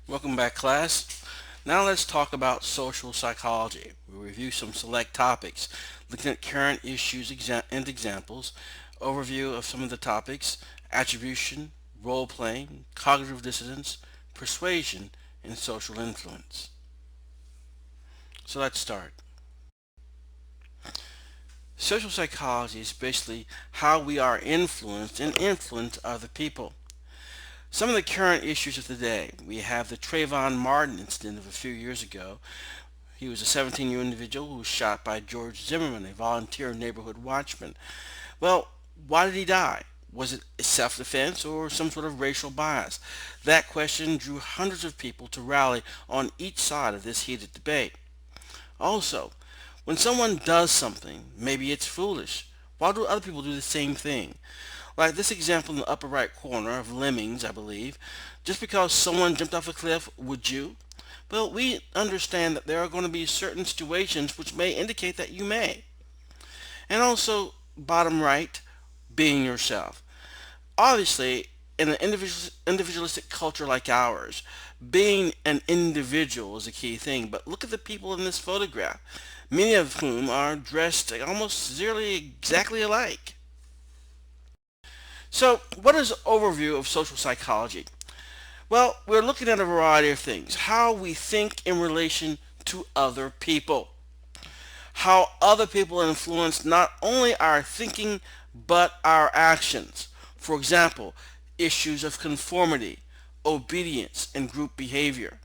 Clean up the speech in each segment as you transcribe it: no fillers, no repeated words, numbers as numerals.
Welcome back, class. Now let's talk about social psychology. We'll review some select topics, looking at current issues and examples, overview of some of the topics, attribution, role-playing, cognitive dissonance, persuasion, and social influence. So let's start. Social psychology is basically how we are influenced and influence other people. Some of the current issues of the day. We have the Trayvon Martin incident of a few years ago. He was a 17-year-old individual who was shot by George Zimmerman, a volunteer neighborhood watchman. Well, why did he die? Was it self-defense or some sort of racial bias? That question drew hundreds of people to rally on each side of this heated debate. Also, when someone does something, maybe it's foolish. Why do other people do the same thing? Like this example in the upper right corner of Lemmings, I believe. Just because someone jumped off a cliff, would you? Well, we understand that there are going to be certain situations which may indicate that you may. And also, bottom right, being yourself. Obviously, in an individualistic culture like ours, being an individual is a key thing. But look at the people in this photograph, many of whom are dressed almost exactly alike. So, what is an overview of social psychology? Well, we're looking at a variety of things. How we think in relation to other people. How other people influence not only our thinking, but our actions. For example, issues of conformity, obedience, and group behavior.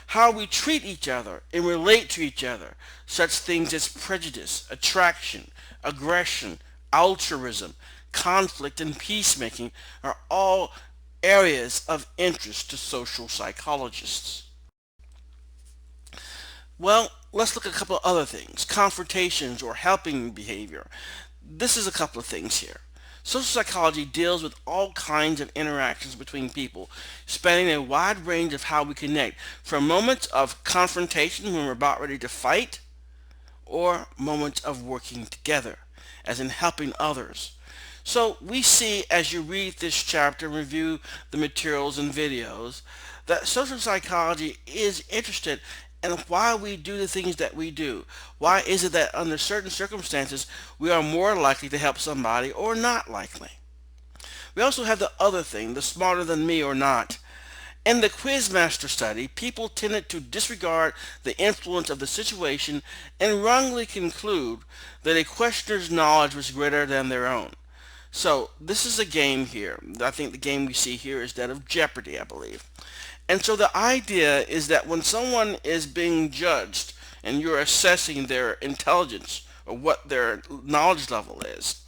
How we treat each other and relate to each other, such things as prejudice, attraction, aggression, altruism, conflict, and peacemaking are all areas of interest to social psychologists. Well, let's look at a couple of other things. Confrontations or helping behavior. This is a couple of things here. Social psychology deals with all kinds of interactions between people, spanning a wide range of how we connect, from moments of confrontation when we're about ready to fight, or moments of working together, as in helping others. So we see as you read this chapter and review the materials and videos that social psychology is interested in why we do the things that we do. Why is it that under certain circumstances we are more likely to help somebody or not likely? We also have the other thing, the smarter than me or not. In the Quizmaster study, people tended to disregard the influence of the situation and wrongly conclude that a questioner's knowledge was greater than their own. So this is a game here. I think the game we see here is that of Jeopardy, I believe. And so the idea is that when someone is being judged and you're assessing their intelligence or what their knowledge level is,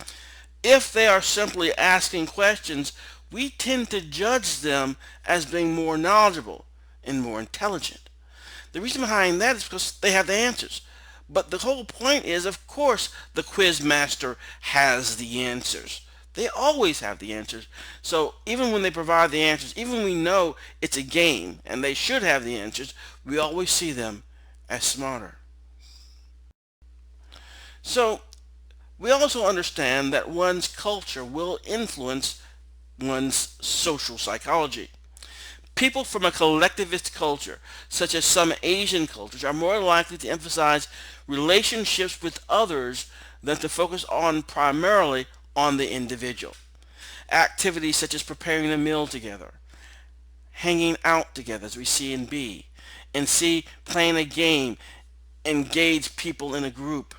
if they are simply asking questions, we tend to judge them as being more knowledgeable and more intelligent. The reason behind that is because they have the answers. But the whole point is, of course, the quiz master has the answers. They always have the answers. So even when they provide the answers, even when we know it's a game and they should have the answers, we always see them as smarter. So we also understand that one's culture will influence one's social psychology. People from a collectivist culture, such as some Asian cultures, are more likely to emphasize relationships with others than to focus on primarily on the individual. Activities such as preparing a meal together, hanging out together, as we see in B, and C, playing a game, engage people in a group.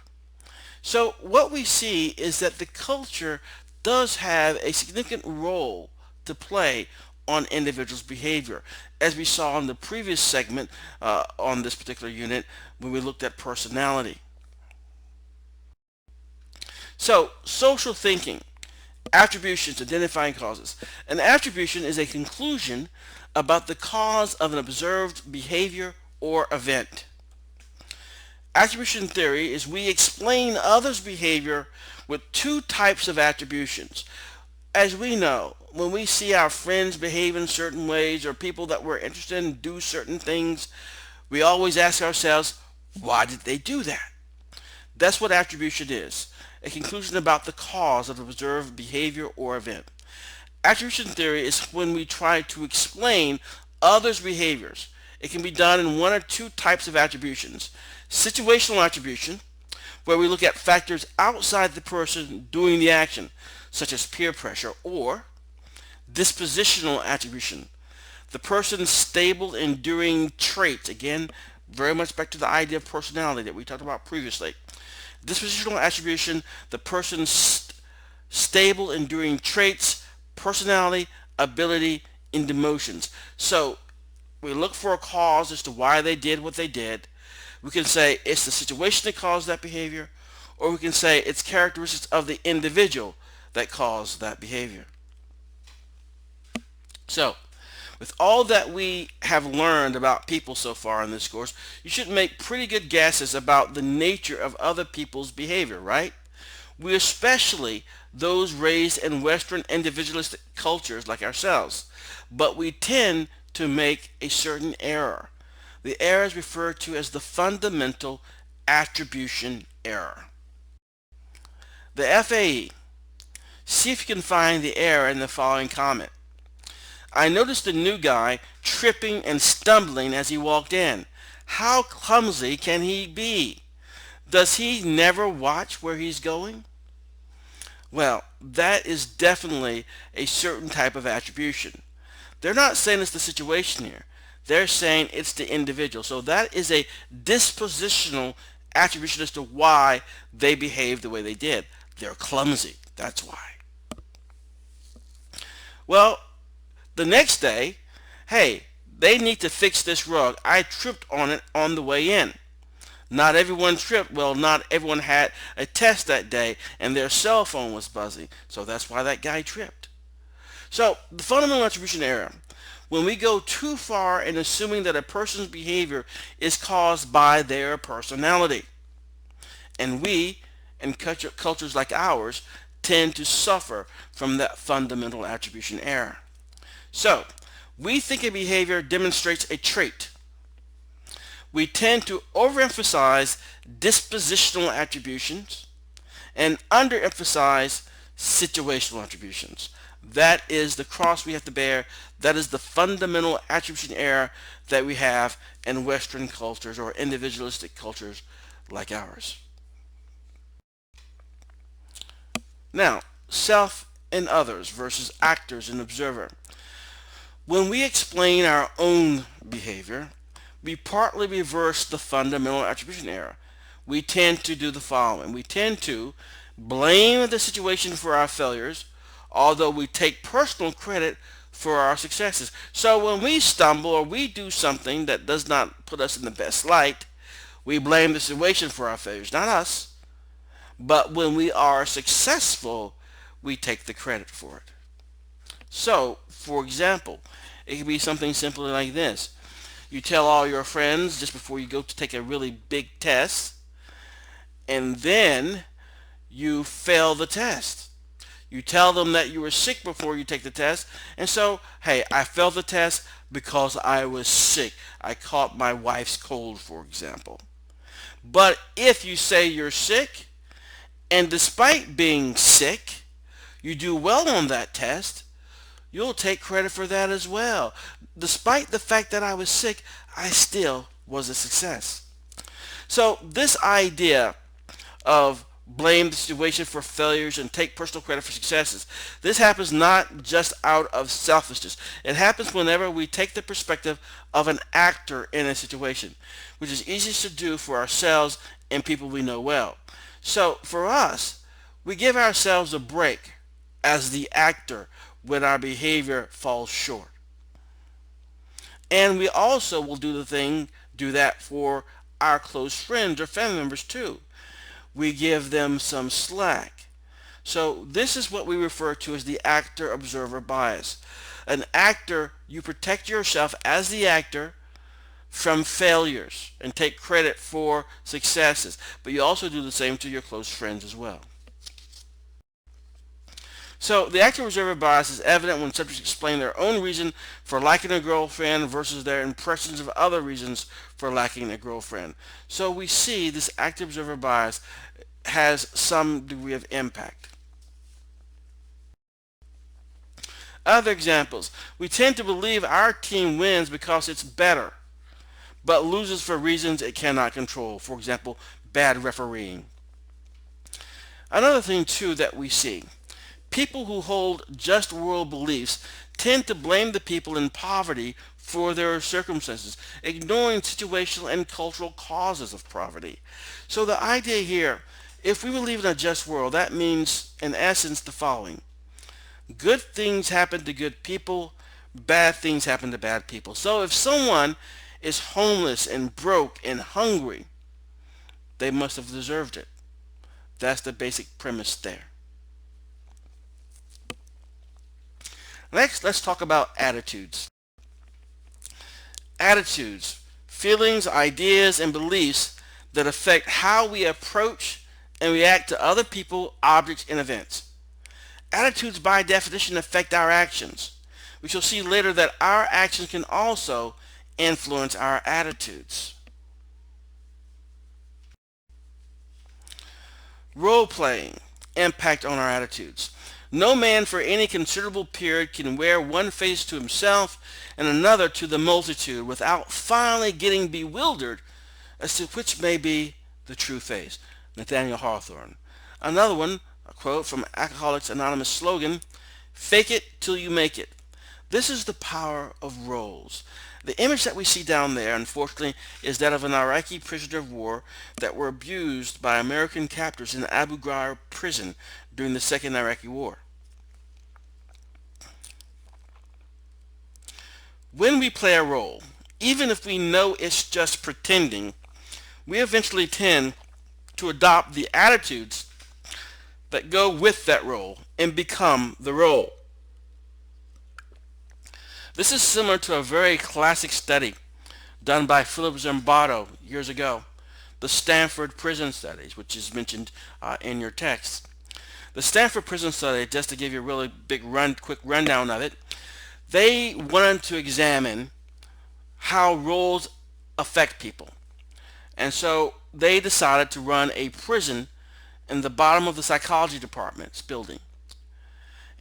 So what we see is that the culture does have a significant role to play on individuals' behavior, as we saw in the previous segment on this particular unit when we looked at personality. So, social thinking, attributions, identifying causes. An attribution is a conclusion about the cause of an observed behavior or event. Attribution theory is we explain others' behavior with two types of attributions. As we know, when we see our friends behave in certain ways or people that we're interested in do certain things, we always ask ourselves, why did they do that? That's what attribution is, a conclusion about the cause of observed behavior or event. Attribution theory is when we try to explain others' behaviors. It can be done in one or two types of attributions. Situational attribution, where we look at factors outside the person doing the action, such as peer pressure, or dispositional attribution, the person's stable, enduring traits. Again, very much back to the idea of personality that we talked about previously. Dispositional attribution, the person's stable, enduring traits, personality, ability, and emotions. So we look for a cause as to why they did what they did. We can say it's the situation that caused that behavior, or we can say it's characteristics of the individual that caused that behavior. So, with all that we have learned about people so far in this course, you should make pretty good guesses about the nature of other people's behavior, right? We especially those raised in Western individualistic cultures like ourselves, but we tend to make a certain error. The error is referred to as the fundamental attribution error. The FAE. See if you can find the error in the following comment. I noticed the new guy tripping and stumbling as he walked in. How clumsy can he be? Does he never watch where he's going? Well, that is definitely a certain type of attribution. They're not saying it's the situation here. They're saying it's the individual. So that is a dispositional attribution as to why they behaved the way they did. They're clumsy. That's why. Well, the next day, hey, they need to fix this rug. I tripped on it on the way in. Not everyone tripped. Well, not everyone had a test that day and their cell phone was buzzing. So that's why that guy tripped. So the fundamental attribution error. When we go too far in assuming that a person's behavior is caused by their personality. And we, in cultures like ours, tend to suffer from that fundamental attribution error. So, we think a behavior demonstrates a trait. We tend to overemphasize dispositional attributions and underemphasize situational attributions. That is the cross we have to bear. That is the fundamental attribution error that we have in Western cultures or individualistic cultures like ours. Now, self and others versus actors and observer. When we explain our own behavior, we partly reverse the fundamental attribution error. We tend to do the following. We tend to blame the situation for our failures, although we take personal credit for our successes. So when we stumble or we do something that does not put us in the best light, we blame the situation for our failures, not us. But when we are successful, we take the credit for it. So, for example, it could be something simply like this. You tell all your friends just before you go to take a really big test, and then you fail the test. You tell them that you were sick before you take the test, and so, hey, I failed the test because I was sick. I caught my wife's cold, for example. But if you say you're sick, and despite being sick, you do well on that test, you'll take credit for that as well. Despite the fact that I was sick, I still was a success. So this idea of blame the situation for failures and take personal credit for successes, this happens not just out of selfishness. It happens whenever we take the perspective of an actor in a situation, which is easiest to do for ourselves and people we know well. So for us, we give ourselves a break as the actor when our behavior falls short. And we also will do that for our close friends or family members too. We give them some slack. So this is what we refer to as the actor-observer bias. An actor, you protect yourself as the actor from failures and take credit for successes, but you also do the same to your close friends as well. So the actor-observer bias is evident when subjects explain their own reason for liking a girlfriend versus their impressions of other reasons for liking a girlfriend. So we see this actor-observer bias has some degree of impact. Other examples. We tend to believe our team wins because it's better, but loses for reasons it cannot control. For example, bad refereeing. Another thing too that we see, people who hold just world beliefs tend to blame the people in poverty for their circumstances, ignoring situational and cultural causes of poverty. So the idea here, if we believe in a just world, that means in essence the following. Good things happen to good people, bad things happen to bad people. So if someone is homeless and broke and hungry, they must have deserved it. That's the basic premise there. Next, let's talk about attitudes. Attitudes, feelings, ideas, and beliefs that affect how we approach and react to other people, objects, and events. Attitudes by definition affect our actions. We shall see later that our actions can also influence our attitudes. Role-playing, impact on our attitudes. No man for any considerable period can wear one face to himself and another to the multitude without finally getting bewildered as to which may be the true face. Nathaniel Hawthorne. Another one, a quote from Alcoholics Anonymous slogan, "Fake it till you make it." This is the power of roles. The image that we see down there, unfortunately, is that of an Iraqi prisoner of war that were abused by American captors in Abu Ghraib prison during the Second Iraqi War. When we play a role, even if we know it's just pretending, we eventually tend to adopt the attitudes that go with that role and become the role. This is similar to a very classic study done by Philip Zimbardo years ago, the Stanford Prison Studies, which is mentioned in your text. The Stanford Prison Study, just to give you a really quick rundown of it, they wanted to examine how roles affect people. And so they decided to run a prison in the bottom of the psychology department's building.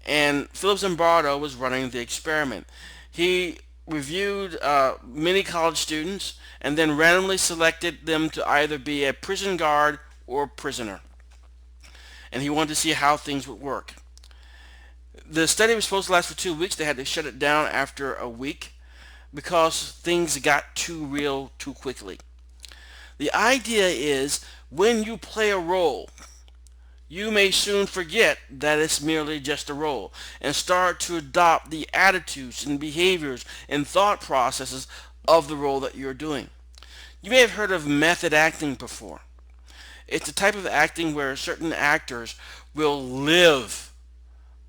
And Philip Zimbardo was running the experiment. He reviewed many college students and then randomly selected them to either be a prison guard or prisoner. And he wanted to see how things would work. The study was supposed to last for 2 weeks. They had to shut it down after a week because things got too real too quickly. The idea is when you play a role, you may soon forget that it's merely just a role and start to adopt the attitudes and behaviors and thought processes of the role that you're doing. You may have heard of method acting before. It's a type of acting where certain actors will live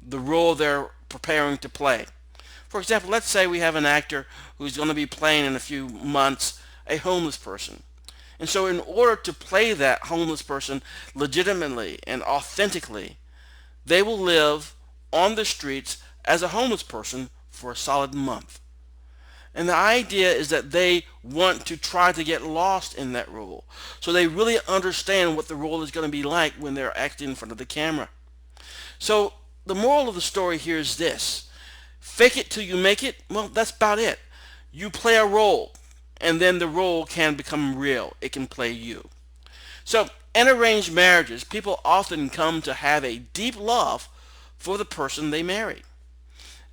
the role they're preparing to play. For example, let's say we have an actor who's going to be playing in a few months a homeless person. And so in order to play that homeless person legitimately and authentically, they will live on the streets as a homeless person for a solid month. And the idea is that they want to try to get lost in that role. So they really understand what the role is going to be like when they're acting in front of the camera. So the moral of the story here is this. Fake it till you make it. Well, that's about it. You play a role, and then the role can become real. It can play you. So in arranged marriages, people often come to have a deep love for the person they marry.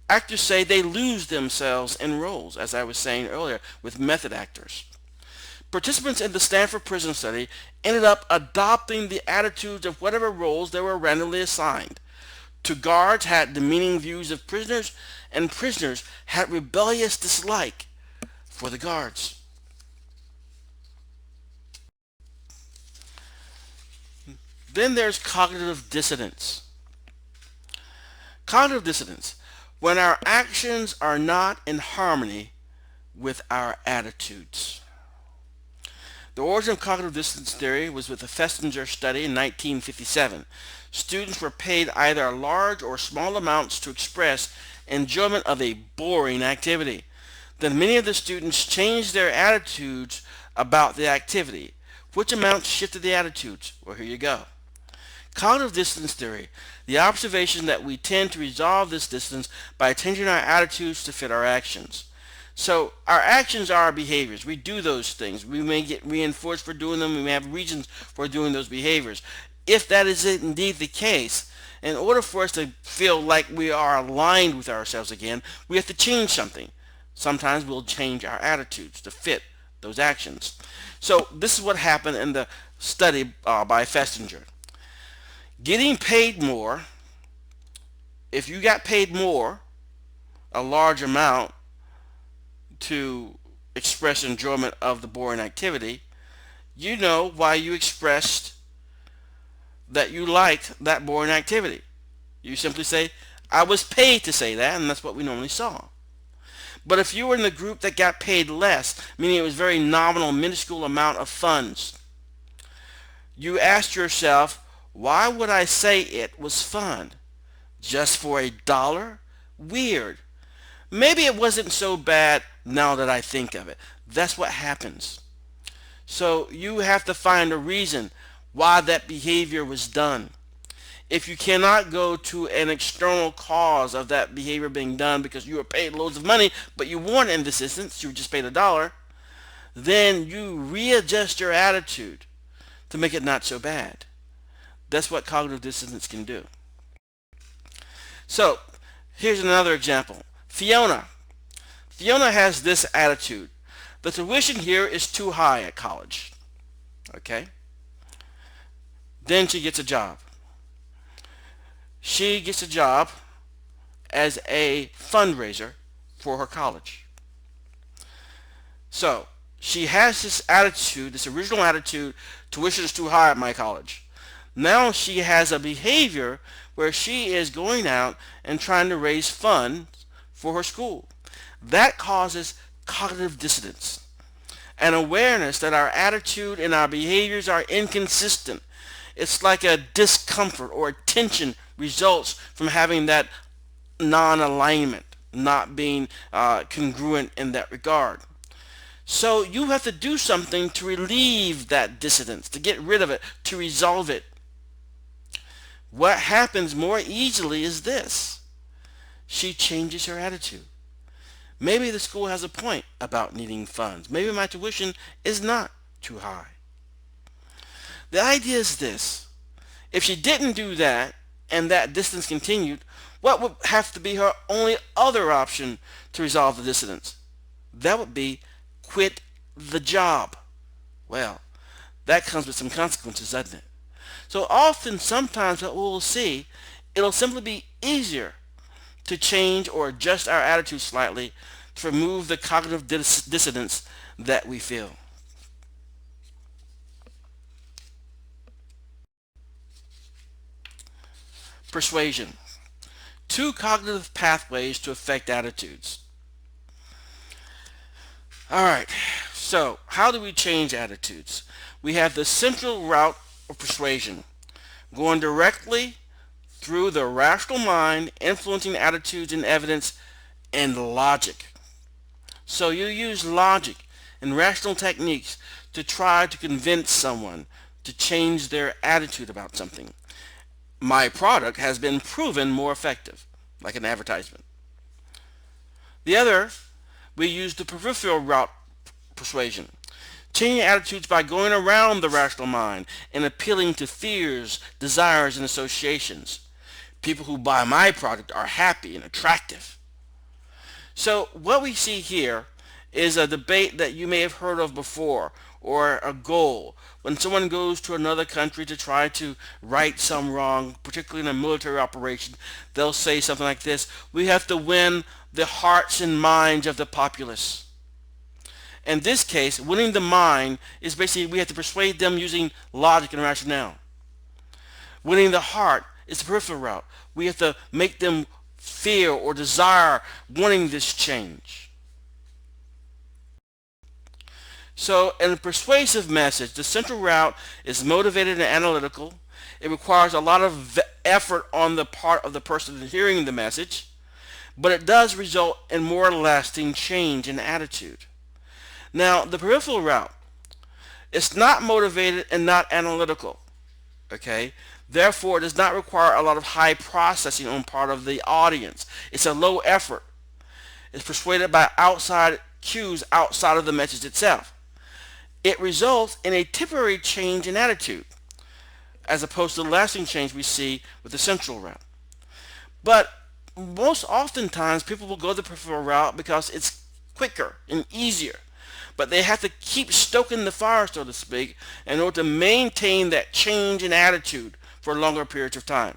Actors say they lose themselves in roles, as I was saying earlier, with method actors. Participants in the Stanford Prison Study ended up adopting the attitudes of whatever roles they were randomly assigned. To guards had demeaning views of prisoners, and prisoners had rebellious dislike for the guards. Then there's cognitive dissonance. Cognitive dissonance, when our actions are not in harmony with our attitudes. The origin of cognitive dissonance theory was with the Festinger study in 1957. Students were paid either large or small amounts to express enjoyment of a boring activity. Then many of the students changed their attitudes about the activity. Which amounts shifted the attitudes? Well, here you go. Cognitive dissonance theory, the observation that we tend to resolve this dissonance by changing our attitudes to fit our actions. So our actions are our behaviors. We do those things. We may get reinforced for doing them. We may have reasons for doing those behaviors. If that is indeed the case, in order for us to feel like we are aligned with ourselves again, we have to change something. Sometimes we'll change our attitudes to fit those actions. So this is what happened in the study by Festinger. Getting paid more, if you got paid more, a large amount, to express enjoyment of the boring activity, you know why you expressed that you liked that boring activity. You simply say, I was paid to say that, and that's what we normally saw. But if you were in the group that got paid less, meaning it was very nominal, minuscule amount of funds, you asked yourself, why would I say it was fun? Just for $1? Weird. Maybe it wasn't so bad now that I think of it. That's what happens. So you have to find a reason why that behavior was done. If you cannot go to an external cause of that behavior being done because you were paid loads of money, but you weren't in this instance, you were just paid $1, then you readjust your attitude to make it not so bad. That's what cognitive dissonance can do. So here's another example. Fiona has this attitude. The tuition here is too high at college. Okay? Then she gets a job. She gets a job as a fundraiser for her college. So she has this attitude, this original attitude, tuition is too high at my college. Now she has a behavior where she is going out and trying to raise funds for her school. That causes cognitive dissonance, an awareness that our attitude and our behaviors are inconsistent. It's like a discomfort or a tension results from having that non-alignment, not being congruent in that regard. So you have to do something to relieve that dissonance, to get rid of it, to resolve it. What happens more easily is this. She changes her attitude. Maybe the school has a point about needing funds. Maybe my tuition is not too high. The idea is this. If she didn't do that and that dissonance continued, what would have to be her only other option to resolve the dissonance? That would be quit the job. Well, that comes with some consequences, doesn't it? So often, sometimes what we'll see, it'll simply be easier to change or adjust our attitude slightly to remove the cognitive dissonance that we feel. Persuasion. 2 cognitive pathways to affect attitudes. Alright, so how do we change attitudes? We have the central route of persuasion, going directly through the rational mind, influencing attitudes and evidence and logic. So you use logic and rational techniques to try to convince someone to change their attitude about something. My product has been proven more effective, like an advertisement. The other, we use the peripheral route persuasion, changing attitudes by going around the rational mind and appealing to fears, desires, and associations. People who buy my product are happy and attractive. So what we see here is a debate that you may have heard of before, or a goal. When someone goes to another country to try to right some wrong, particularly in a military operation, they'll say something like this: we have to win the hearts and minds of the populace. In this case, winning the mind is basically we have to persuade them using logic and rationale. Winning the heart is the peripheral route. We have to make them fear or desire wanting this change. So in a persuasive message, the central route is motivated and analytical. It requires a lot of effort on the part of the person hearing the message, but it does result in more lasting change in attitude. Now, the peripheral route, it's not motivated and not analytical. Okay? Therefore, it does not require a lot of high processing on part of the audience. It's a low effort. It's persuaded by outside cues outside of the message itself. It results in a temporary change in attitude, as opposed to the lasting change we see with the central route. But most oftentimes, people will go the preferred route because it's quicker and easier. But they have to keep stoking the fire, so to speak, in order to maintain that change in attitude for longer periods of time.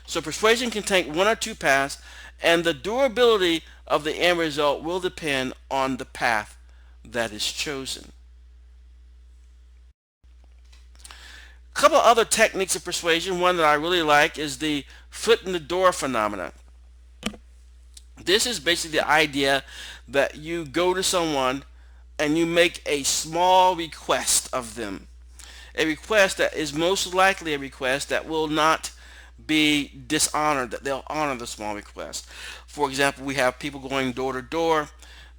So persuasion can take one or two paths, and the durability of the end result will depend on the path that is chosen. A couple of other techniques of persuasion. One that I really like is the foot in the door phenomenon. This is basically the idea that you go to someone and you make a small request of them. A request that is most likely a request that will not be dishonored, that they'll honor the small request. For example, we have people going door to door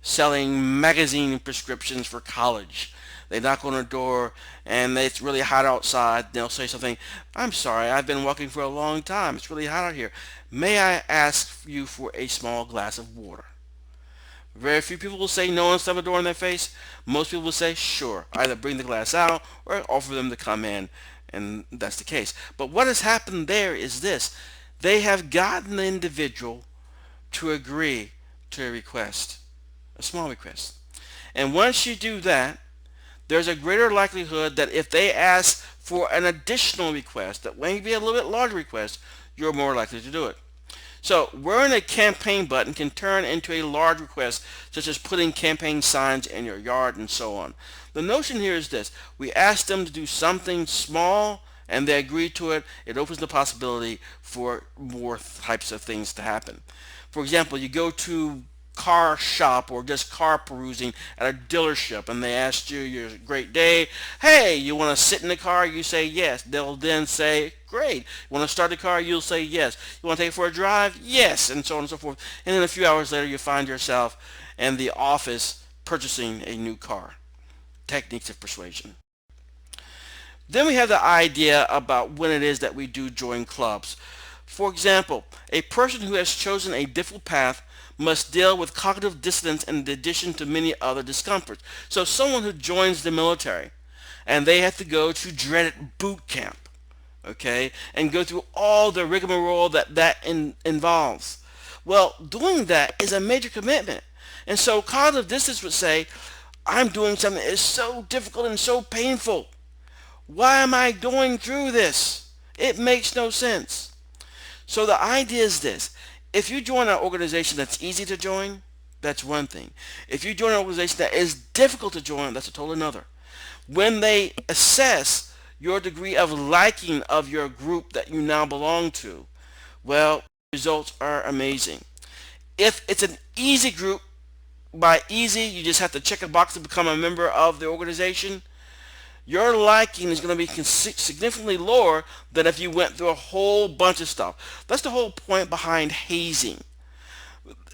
selling magazine prescriptions for college. They knock on a door and it's really hot outside. They'll say something, "I'm sorry, I've been walking for a long time. It's really hot out here. May I ask you for a small glass of water?" Very few people will say no and slam the door in their face. Most people will say sure, either bring the glass out or offer them to come in, and that's the case. But what has happened there is this: they have gotten the individual to agree to a request, a small request. And once you do that, there's a greater likelihood that if they ask for an additional request, that may be a little bit larger request, you're more likely to do it. So wearing a campaign button can turn into a large request, such as putting campaign signs in your yard and so on. The notion here is this: we ask them to do something small and they agree to it. It opens the possibility for more types of things to happen. For example, you go to car shop or just car perusing at a dealership and they ask you your great day, "Hey, you want to sit in the car?" You say yes. They'll then say, "Great. You want to start the car?" You'll say yes. "You want to take it for a drive?" Yes, and so on and so forth. And then a few hours later you find yourself in the office purchasing a new car. Techniques of persuasion. Then we have the idea about when it is that we do join clubs. For example, a person who has chosen a difficult path must deal with cognitive dissonance in addition to many other discomforts. So someone who joins the military and they have to go to dreaded boot camp, okay, and go through all the rigmarole that involves. Well, doing that is a major commitment. And so cognitive dissonance would say, "I'm doing something that is so difficult and so painful. Why am I going through this? It makes no sense." So the idea is this: if you join an organization that's easy to join, that's one thing. If you join an organization that is difficult to join, that's a total another. When they assess your degree of liking of your group that you now belong to, well, results are amazing. If it's an easy group, by easy, you just have to check a box to become a member of the organization, your liking is going to be significantly lower than if you went through a whole bunch of stuff. That's the whole point behind hazing.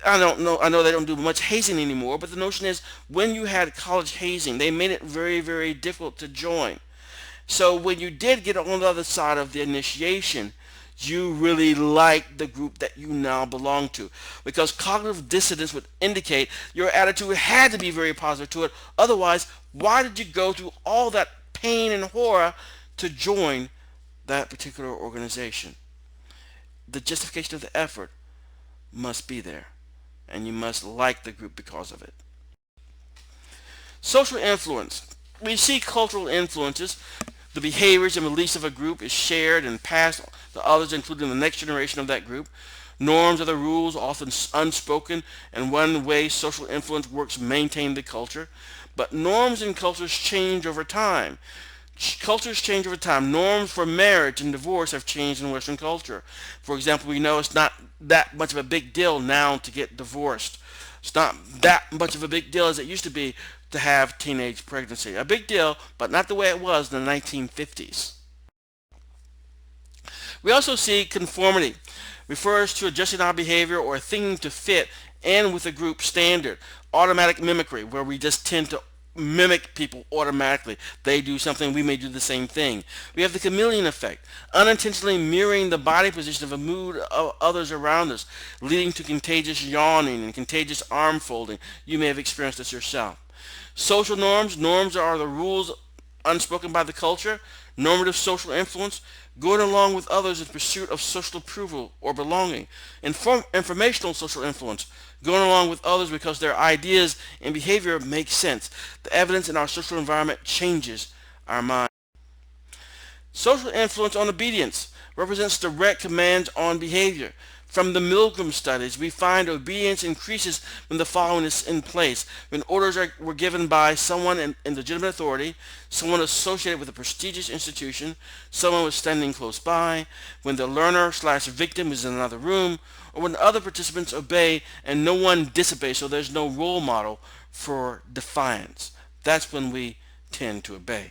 I know they don't do much hazing anymore, but the notion is when you had college hazing, they made it very, very difficult to join. So when you did get on the other side of the initiation, you really liked the group that you now belong to, because cognitive dissonance would indicate your attitude had to be very positive to it. Otherwise, why did you go through all that pain and horror to join that particular organization? The justification of the effort must be there, and you must like the group because of it. Social influence. We see cultural influences. The behaviors and beliefs of a group is shared and passed to others, including the next generation of that group. Norms are the rules, often unspoken, and one way social influence works to maintain the culture. But norms and cultures change over time. Cultures change over time. Norms for marriage and divorce have changed in Western culture. For example, we know it's not that much of a big deal now to get divorced. It's not that much of a big deal as it used to be to have teenage pregnancy. A big deal, but not the way it was in the 1950s. We also see conformity. Refers to adjusting our behavior or thinking to fit in with a group standard. Automatic mimicry, where we just tend to mimic people automatically. They do something, we may do the same thing. We have the chameleon effect, unintentionally mirroring the body position of a mood of others around us, leading to contagious yawning and contagious arm folding. You may have experienced this yourself. Social norms. Norms are the rules unspoken by the culture. Normative social influence. Going along with others in pursuit of social approval or belonging. Informational social influence. Going along with others because their ideas and behavior make sense. The evidence in our social environment changes our mind. Social influence on obedience represents direct commands on behavior. From the Milgram studies, we find obedience increases when the following is in place. When were given by someone in legitimate authority, someone associated with a prestigious institution, someone was standing close by, when the learner/victim is in another room, or when other participants obey and no one disobeys, so there's no role model for defiance. That's when we tend to obey.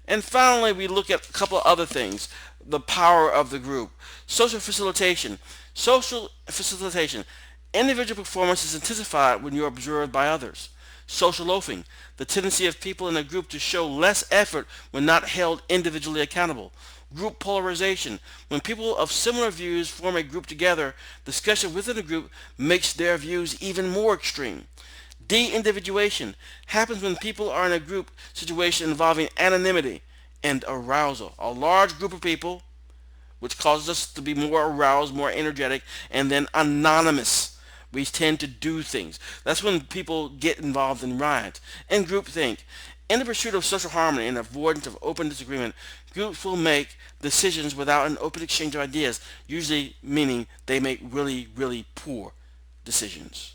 And finally, we look at a couple of other things. The power of the group. Social facilitation. Social facilitation. Individual performance is intensified when you're observed by others. Social loafing. The tendency of people in a group to show less effort when not held individually accountable. Group polarization. When people of similar views form a group together, discussion within a group makes their views even more extreme. De-individuation happens when people are in a group situation involving anonymity and arousal. A large group of people, which causes us to be more aroused, more energetic, and then anonymous. We tend to do things. That's when people get involved in riots. And groupthink. In the pursuit of social harmony and avoidance of open disagreement, groups will make decisions without an open exchange of ideas, usually meaning they make really, really poor decisions.